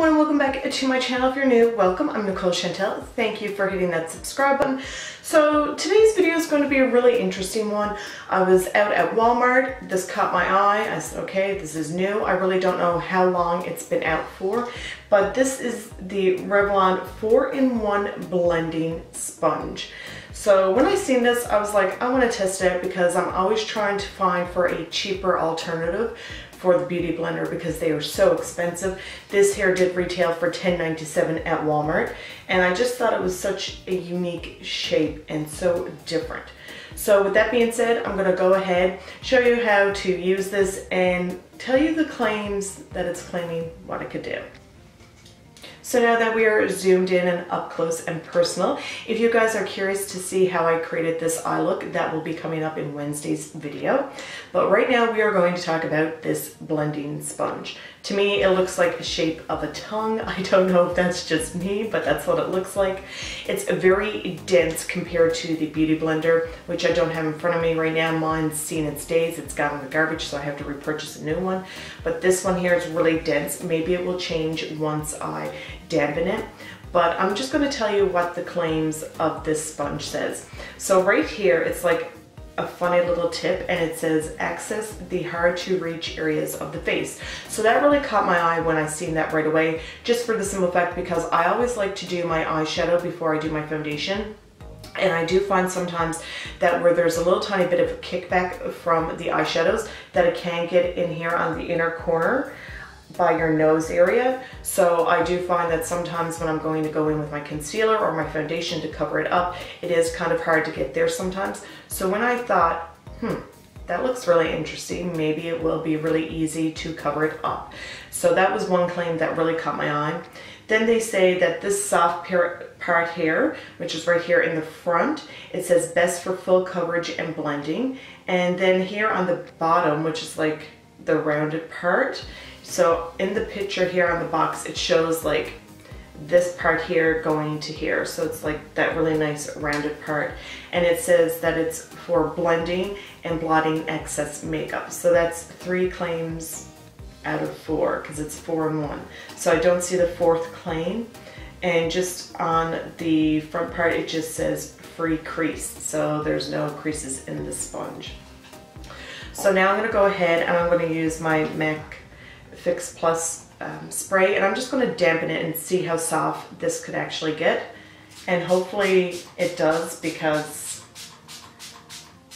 everyone, welcome back to my channel. If you're new, welcome. I'm Nicole Chantell. Thank you for hitting that subscribe button. So today's video is going to be a really interesting one. I was out at Walmart. This caught my eye. I said, okay, this is new. I really don't know how long it's been out for, but this is the Revlon 4-in-1 blending sponge. So when I seen this, I was like, I want to test it out because I'm always trying to find for a cheaper alternative for the Beauty Blender because they are so expensive. This here did retail for $10.97 at Walmart, and I just thought it was such a unique shape and so different. So with that being said, I'm gonna go ahead, show you how to use this and tell you the claims that it's claiming what it could do. So now that we are zoomed in and up close and personal, if you guys are curious to see how I created this eye look, that will be coming up in Wednesday's video. But right now we are going to talk about this blending sponge. To me, it looks like the shape of a tongue. I don't know if that's just me, but that's what it looks like. It's very dense compared to the Beauty Blender, which I don't have in front of me right now. Mine's seen its days. It's gone in the garbage, so I have to repurchase a new one. But this one here is really dense. Maybe it will change once I dampen it. But I'm just going to tell you what the claims of this sponge says. So right here, it's like a funny little tip, and it says access the hard to reach areas of the face. So that really caught my eye when I seen that right away, just for the simple fact because I always like to do my eyeshadow before I do my foundation. And I do find sometimes that where there's a little tiny bit of kickback from the eyeshadows, that it can get in here on the inner corner by your nose area. So I do find that sometimes when I'm going to go in with my concealer or my foundation to cover it up, it is kind of hard to get there sometimes. So when I thought, that looks really interesting, maybe it will be really easy to cover it up. So that was one claim that really caught my eye. Then they say that this soft part here, which is right here in the front, it says best for full coverage and blending. And then here on the bottom, which is like the rounded part, so in the picture here on the box, it shows like this part here going to here. So it's like that really nice rounded part. And it says that it's for blending and blotting excess makeup. So that's 3 claims out of 4 because it's 4-in-1. So I don't see the 4th claim. And just on the front part, it just says free crease. So there's no creases in the sponge. So now I'm going to go ahead and I'm going to use my MAC Fix Plus spray, and I'm just going to dampen it and see how soft this could actually get, and hopefully it does, because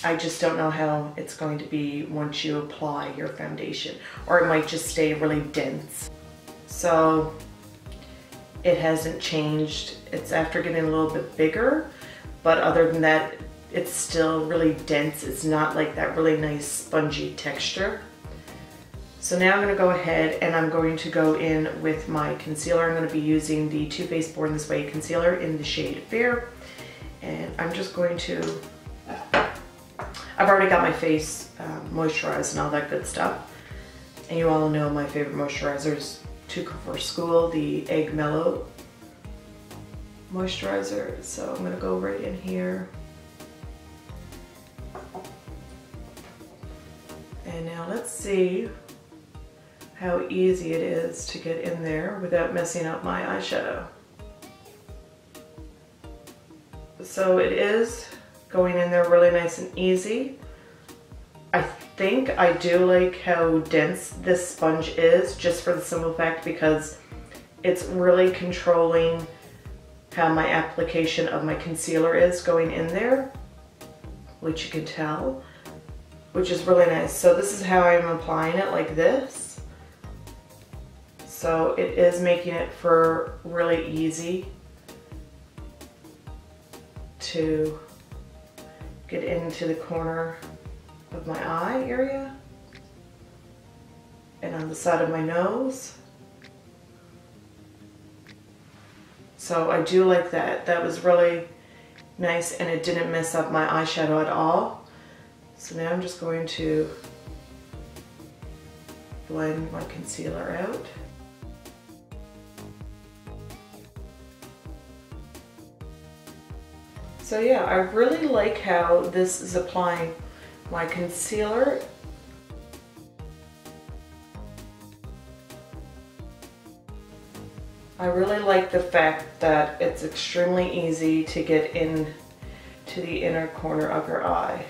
I just don't know how it's going to be once you apply your foundation, or it might just stay really dense. So it hasn't changed. It's after getting a little bit bigger, but other than that, it's still really dense. It's not like that really nice spongy texture. So now I'm going to go ahead and I'm going to go in with my concealer. I'm going to be using the Too Faced Born This Way concealer in the shade Fair. And I'm just going to, I've already got my face moisturized and all that good stuff. And you all know my favorite moisturizers for school, the Egg Mellow moisturizer. So I'm going to go right in here. And now let's see how easy it is to get in there without messing up my eyeshadow. So it is going in there really nice and easy. I think I do like how dense this sponge is, just for the simple fact because it's really controlling how my application of my concealer is going in there, which you can tell, which is really nice. So this is how I'm applying it, like this. So it is making it for really easy to get into the corner of my eye area and on the side of my nose. So I do like that. That was really nice, and it didn't mess up my eyeshadow at all. So now I'm just going to blend my concealer out. So yeah, I really like how this is applying my concealer. I really like the fact that it's extremely easy to get in to the inner corner of your eye,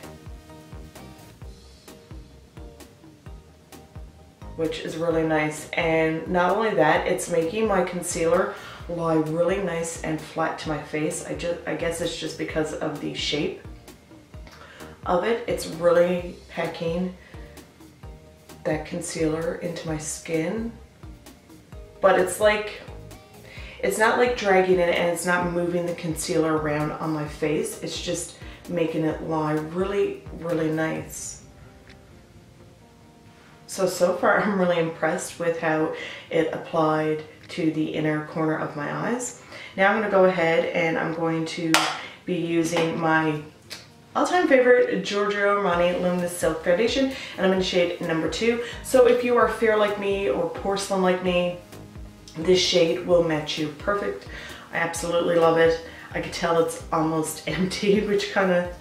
which is really nice. And not only that, it's making my concealer lie really nice and flat to my face. I guess it's just because of the shape of it. It's really packing that concealer into my skin, but it's not like dragging it, and it's not moving the concealer around on my face. It's just making it lie really, really nice. So far I'm really impressed with how it applied to the inner corner of my eyes. Now I'm going to go ahead and I'm going to be using my all-time favorite Giorgio Armani Luminous Silk Foundation, and I'm in shade number 2. So if you are fair like me or porcelain like me, this shade will match you perfect. I absolutely love it. I can tell it's almost empty, which kind of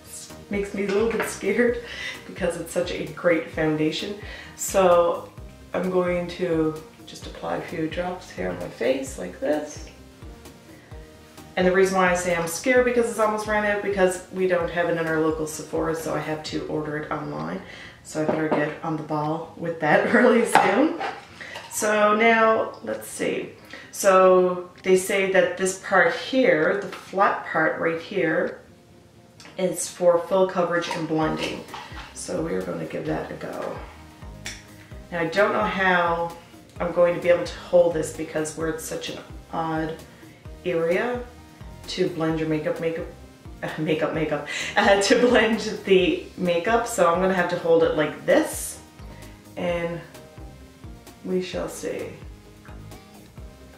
makes me a little bit scared because it's such a great foundation. So I'm going to just apply a few drops here on my face like this. And the reason why I say I'm scared because it's almost ran out, because we don't have it in our local Sephora, so I have to order it online. So I better get on the ball with that really soon. So now, let's see. So they say that this part here, the flat part right here, is for full coverage and blending. So we're going to give that a go. Now I don't know how I'm going to be able to hold this because we're at such an odd area to blend your to blend the makeup. So I'm gonna have to hold it like this, and we shall see.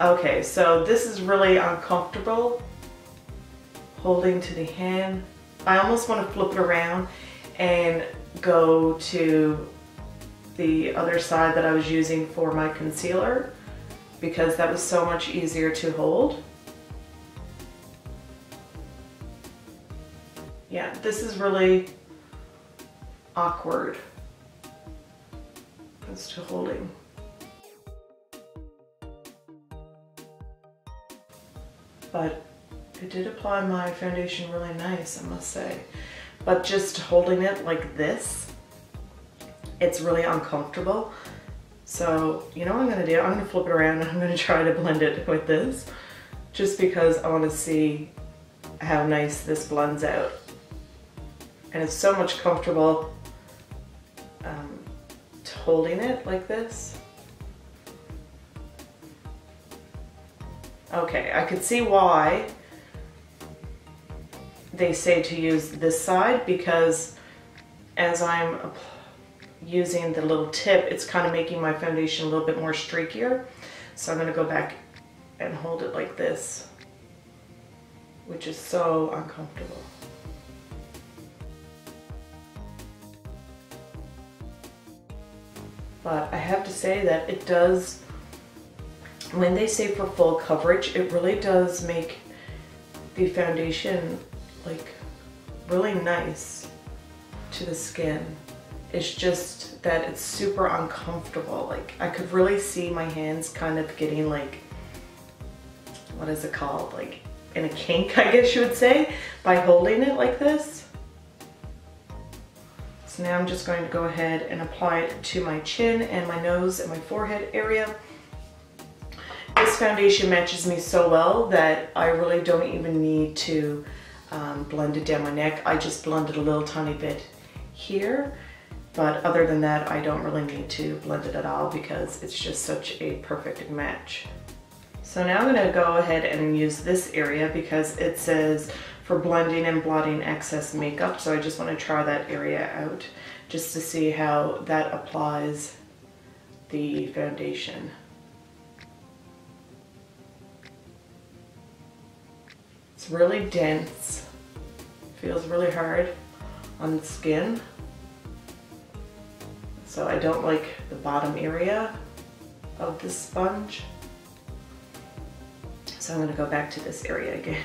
Okay, so this is really uncomfortable holding to the hand. I almost want to flip it around and go to the other side that I was using for my concealer, because that was so much easier to hold. Yeah, this is really awkward as to holding. But it did apply my foundation really nice, I must say. But just holding it like this, it's really uncomfortable. So, you know what I'm gonna do? I'm gonna flip it around and I'm gonna try to blend it with this, just because I wanna see how nice this blends out. And it's so much comfortable holding it like this. Okay, I could see why they say to use this side, because as I'm using the little tip, it's kind of making my foundation a little bit more streakier. So I'm going to go back and hold it like this, which is so uncomfortable. But I have to say that it does, when they say for full coverage, it really does make the foundation like really nice to the skin. It's just that it's super uncomfortable. Like I could really see my hands kind of getting like, what is it called? Like in a kink, I guess you would say, by holding it like this. So now I'm just going to go ahead and apply it to my chin and my nose and my forehead area. This foundation matches me so well that I really don't even need to blend it down my neck. I just blend it a little tiny bit here, but other than that, I don't really need to blend it at all because it's just such a perfect match. So now I'm going to go ahead and use this area because it says for blending and blotting excess makeup. So I just want to try that area out just to see how that applies the foundation. It's really dense, feels really hard on the skin. So I don't like the bottom area of this sponge. So I'm going to go back to this area again.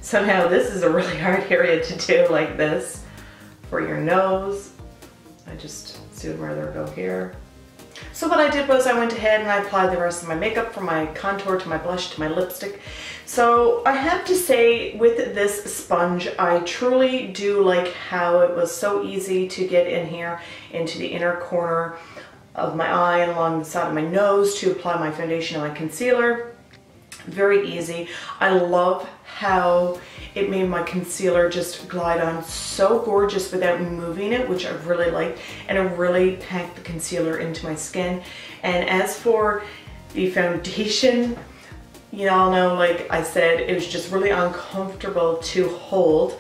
So now this is a really hard area to do like this for your nose. I just see where they'll go here. So So what I did was I went ahead and I applied the rest of my makeup, from my contour to my blush to my lipstick. So I have to say, with this sponge, I truly do like how it was so easy to get in here into the inner corner of my eye and along the side of my nose to apply my foundation and my concealer. Very easy. I love how it made my concealer just glide on so gorgeous without moving it, which I really liked, and it really packed the concealer into my skin. And as for the foundation, you all know, like I said, it was just really uncomfortable to hold,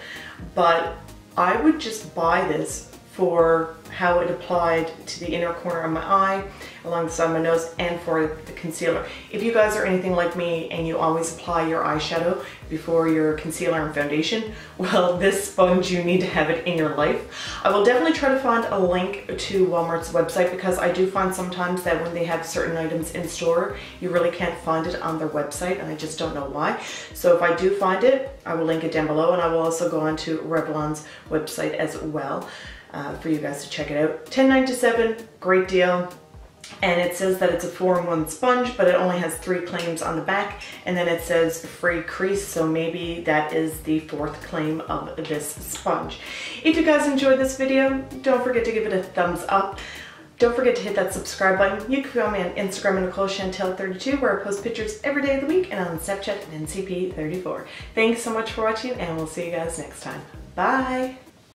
but I would just buy this for how it applied to the inner corner of my eye, along the side of my nose, and for the concealer. If you guys are anything like me and you always apply your eyeshadow before your concealer and foundation, well, this sponge, you need to have it in your life. I will definitely try to find a link to Walmart's website, because I do find sometimes that when they have certain items in store, you really can't find it on their website, and I just don't know why. So if I do find it, I will link it down below, and I will also go on to Revlon's website as well. For you guys to check it out. $10.97, great deal. And it says that it's a 4-in-1 sponge, but it only has 3 claims on the back, and then it says free crease, so maybe that is the 4th claim of this sponge. If you guys enjoyed this video, don't forget to give it a thumbs up. Don't forget to hit that subscribe button. You can follow me on Instagram at Nicole Chantell 32, where I post pictures every day of the week, and on Snapchat at NCP34. Thanks so much for watching, and we'll see you guys next time. Bye!